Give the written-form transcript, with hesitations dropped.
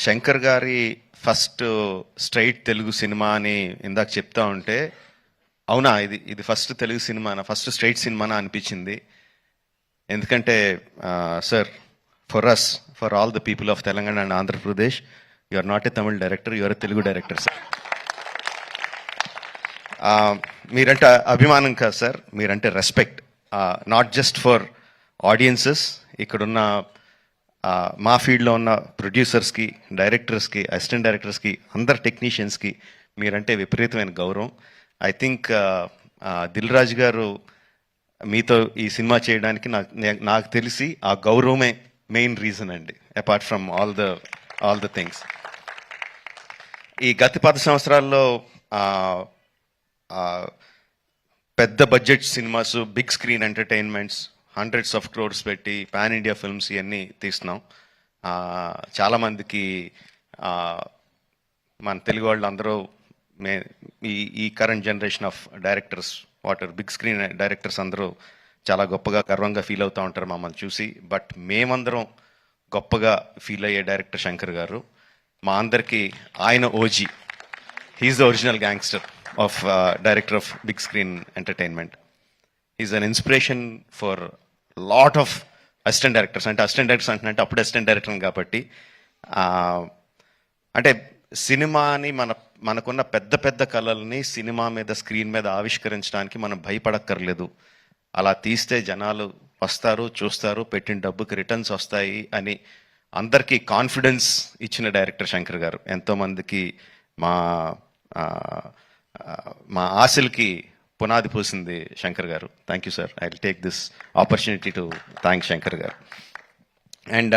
శంకర్ గారి first straight Telugu cinema అని ఇందాక చెప్తా ఉంటే అవునా ఇది ఫస్ట్ తెలుగు సినిమానా, ఫస్ట్ స్ట్రైట్ సినిమానా అనిపించింది. ఎందుకంటే sir, for all the people of Telangana and Andhra Pradesh, you are not a Tamil director, you are a Telugu director sir. మీరంటే అభిమానం కాదు సార్, మీరంటే respect. Not just for audiences, ఇక్కడున్న మా ఫీల్డ్లో ఉన్న ప్రొడ్యూసర్స్కి, డైరెక్టర్స్కి, అసిస్టెంట్ డైరెక్టర్స్కి, అందరు టెక్నీషియన్స్కి మీరంటే విపరీతమైన గౌరవం. ఐ థింక్ దిల్ రాజు గారు మీతో ఈ సినిమా చేయడానికి నాకు తెలిసి ఆ గౌరవమే మెయిన్ రీజన్ అండి, apart from all the things. ఈ గత 10 సంవత్సరాల్లో పెద్ద budget cinemas, big screen entertainments, hundreds of crores పెట్టి పాన్ ఇండియా ఫిల్మ్స్ ఇవన్నీ తీస్తున్నాం. చాలామందికి మన తెలుగు వాళ్ళు అందరూ ఈ current generation of directors, big screen directors అందరూ చాలా గొప్పగా గర్వంగా ఫీల్ అవుతూ ఉంటారు మమ్మల్ని చూసి. బట్ మేమందరం గొప్పగా ఫీల్ అయ్యే డైరెక్టర్ శంకర్ గారు. మా అందరికీ ఆయన OG. He is the original gangster of director of big screen entertainment. Is an inspiration for lot of assistant directors. అంటే అసిస్టెంట్ డైరెక్టర్స్ అంటే అప్పుడు అసిస్టెంట్ డైరెక్టర్ కాబట్టి, అంటే సినిమాని మనకున్న పెద్ద పెద్ద కళల్ని సినిమా మీద, స్క్రీన్ మీద ఆవిష్కరించడానికి మనం భయపడక్కర్లేదు. అలా తీస్తే జనాలు వస్తారు, చూస్తారు, పెట్టిన డబ్బుకి రిటర్న్స్ వస్తాయి అని అందరికీ కాన్ఫిడెన్స్ ఇచ్చిన డైరెక్టర్ శంకర్ గారు. ఎంతోమందికి మా ఆశలకి పునాది పోసింది శంకర్ గారు. Thank you sir. I will take this opportunity to thank Shankar గారు. అండ్